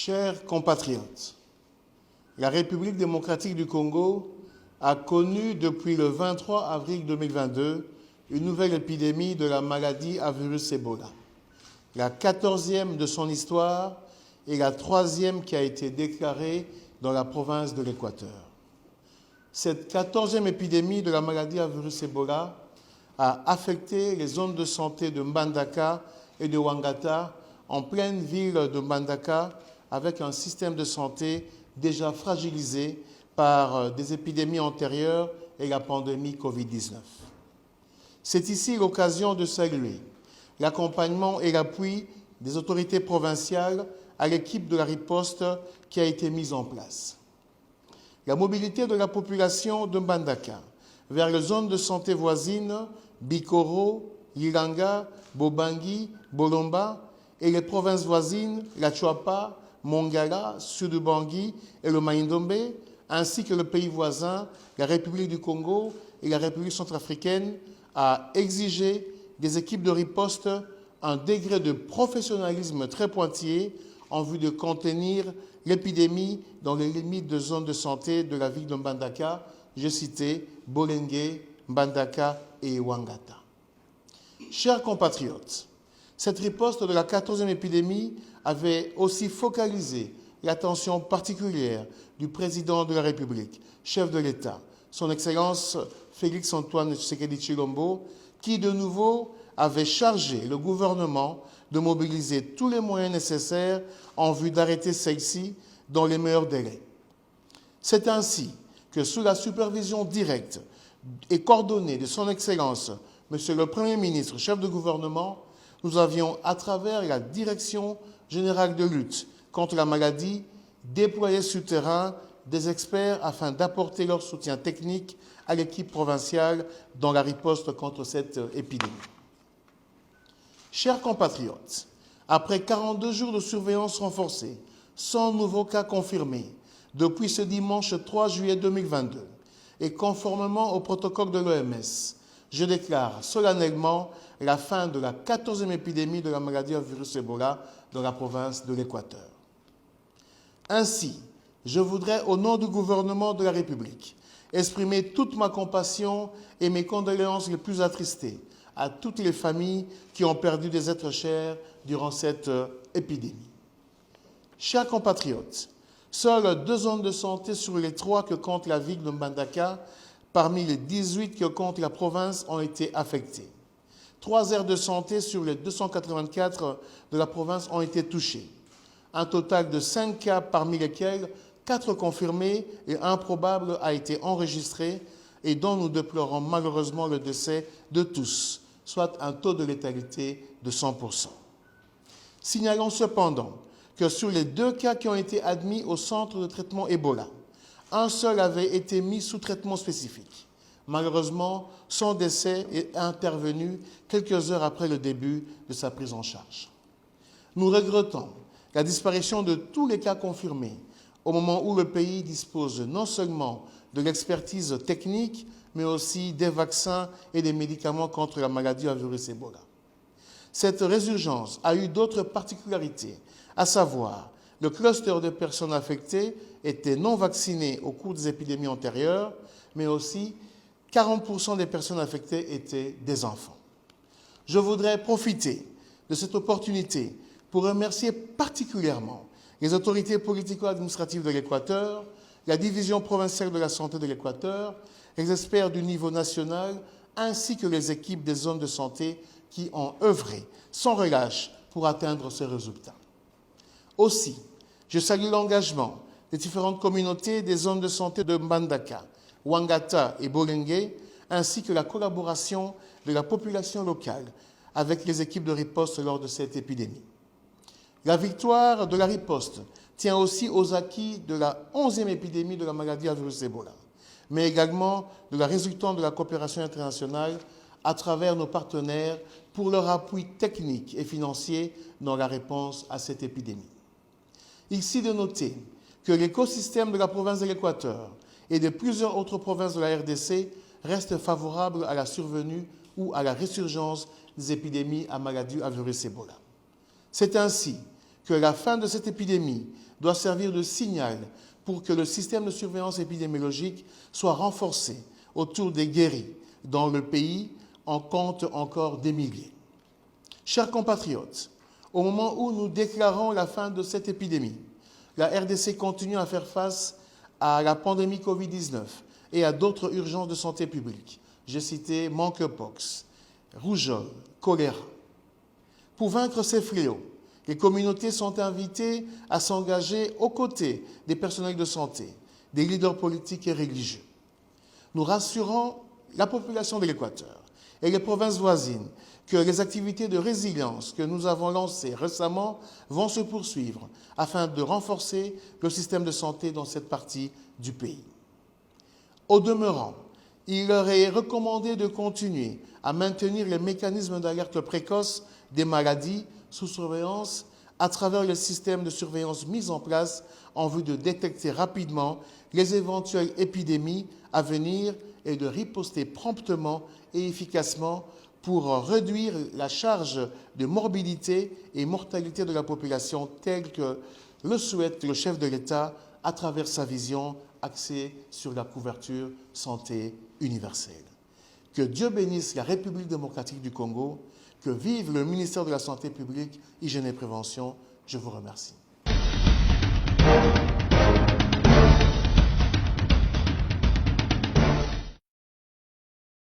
Chers compatriotes, la République démocratique du Congo a connu depuis le 23 avril 2022 une nouvelle épidémie de la maladie à virus Ebola, la 14e de son histoire et la 3e qui a été déclarée dans la province de l'Équateur. Cette 14e épidémie de la maladie à virus Ebola a affecté les zones de santé de Mbandaka et de Wangata, en pleine ville de Mbandaka, avec un système de santé déjà fragilisé par des épidémies antérieures et la pandémie Covid-19. C'est ici l'occasion de saluer l'accompagnement et l'appui des autorités provinciales à l'équipe de la riposte qui a été mise en place. La mobilité de la population de Mbandaka vers les zones de santé voisines, Bikoro, Lilanga, Bobangui, Bolomba, et les provinces voisines, la Chuapa, Mongala, Sud-Bangui et le Maïndombe, ainsi que le pays voisin, la République du Congo et la République centrafricaine, a exigé des équipes de riposte un degré de professionnalisme très pointillé en vue de contenir l'épidémie dans les limites de zones de santé de la ville de Mbandaka, j'ai cité Bolenge, Mbandaka et Wangata. Chers compatriotes, cette riposte de la 14e épidémie avait aussi focalisé l'attention particulière du président de la République, chef de l'État, son Excellence Félix-Antoine Tshisekedi Tshilombo, qui de nouveau avait chargé le gouvernement de mobiliser tous les moyens nécessaires en vue d'arrêter celle-ci dans les meilleurs délais. C'est ainsi que, sous la supervision directe et coordonnée de son Excellence, Monsieur le Premier ministre, chef de gouvernement, nous avions, à travers la Direction générale de lutte contre la maladie, déployé sur terrain des experts afin d'apporter leur soutien technique à l'équipe provinciale dans la riposte contre cette épidémie. Chers compatriotes, après 42 jours de surveillance renforcée, 100 nouveaux cas confirmés depuis ce dimanche 3 juillet 2022 et conformément au protocole de l'OMS, je déclare solennellement la fin de la 14e épidémie de la maladie à virus Ebola dans la province de l'Équateur. Ainsi, je voudrais, au nom du gouvernement de la République, exprimer toute ma compassion et mes condoléances les plus attristées à toutes les familles qui ont perdu des êtres chers durant cette épidémie. Chers compatriotes, seules 2 zones de santé sur les 3 que compte la ville de Mbandaka, parmi les 18 que compte la province, ont été affectées. 3 aires de santé sur les 284 de la province ont été touchées. Un total de 5 cas, parmi lesquels 4 confirmés et 1 probable a été enregistré et dont nous déplorons malheureusement le décès de tous, soit un taux de létalité de 100%. Signalons cependant que sur les 2 cas qui ont été admis au centre de traitement Ebola, un seul avait été mis sous traitement spécifique. Malheureusement, son décès est intervenu quelques heures après le début de sa prise en charge. Nous regrettons la disparition de tous les cas confirmés au moment où le pays dispose non seulement de l'expertise technique, mais aussi des vaccins et des médicaments contre la maladie à virus Ebola. Cette résurgence a eu d'autres particularités, à savoir le cluster de personnes affectées étaient non vaccinées au cours des épidémies antérieures, mais aussi 40% des personnes affectées étaient des enfants. Je voudrais profiter de cette opportunité pour remercier particulièrement les autorités politico-administratives de l'Équateur, la division provinciale de la santé de l'Équateur, les experts du niveau national, ainsi que les équipes des zones de santé qui ont œuvré sans relâche pour atteindre ces résultats. Aussi, je salue l'engagement des différentes communautés des zones de santé de Mbandaka, Wangata et Bolenge, ainsi que la collaboration de la population locale avec les équipes de riposte lors de cette épidémie. La victoire de la riposte tient aussi aux acquis de la 11e épidémie de la maladie à virus Ebola, mais également de la résultante de la coopération internationale à travers nos partenaires pour leur appui technique et financier dans la réponse à cette épidémie. Ici de noter que l'écosystème de la province de l'Équateur et de plusieurs autres provinces de la RDC reste favorable à la survenue ou à la résurgence des épidémies à maladie à virus Ebola. C'est ainsi que la fin de cette épidémie doit servir de signal pour que le système de surveillance épidémiologique soit renforcé autour des guéris, dont le pays en compte encore des milliers. Chers compatriotes, au moment où nous déclarons la fin de cette épidémie, la RDC continue à faire face à la pandémie Covid-19 et à d'autres urgences de santé publique. J'ai cité monkeypox, rougeole, choléra. Pour vaincre ces fléaux, les communautés sont invitées à s'engager aux côtés des personnels de santé, des leaders politiques et religieux. Nous rassurons la population de l'Équateur et les provinces voisines que les activités de résilience que nous avons lancées récemment vont se poursuivre afin de renforcer le système de santé dans cette partie du pays. Au demeurant, il leur est recommandé de continuer à maintenir les mécanismes d'alerte précoce des maladies sous surveillance à travers le système de surveillance mis en place en vue de détecter rapidement les éventuelles épidémies à venir et de riposter promptement et efficacement pour réduire la charge de morbidité et mortalité de la population telle que le souhaite le chef de l'État à travers sa vision axée sur la couverture santé universelle. Que Dieu bénisse la République démocratique du Congo, que vive le ministère de la Santé publique, Hygiène et Prévention. Je vous remercie.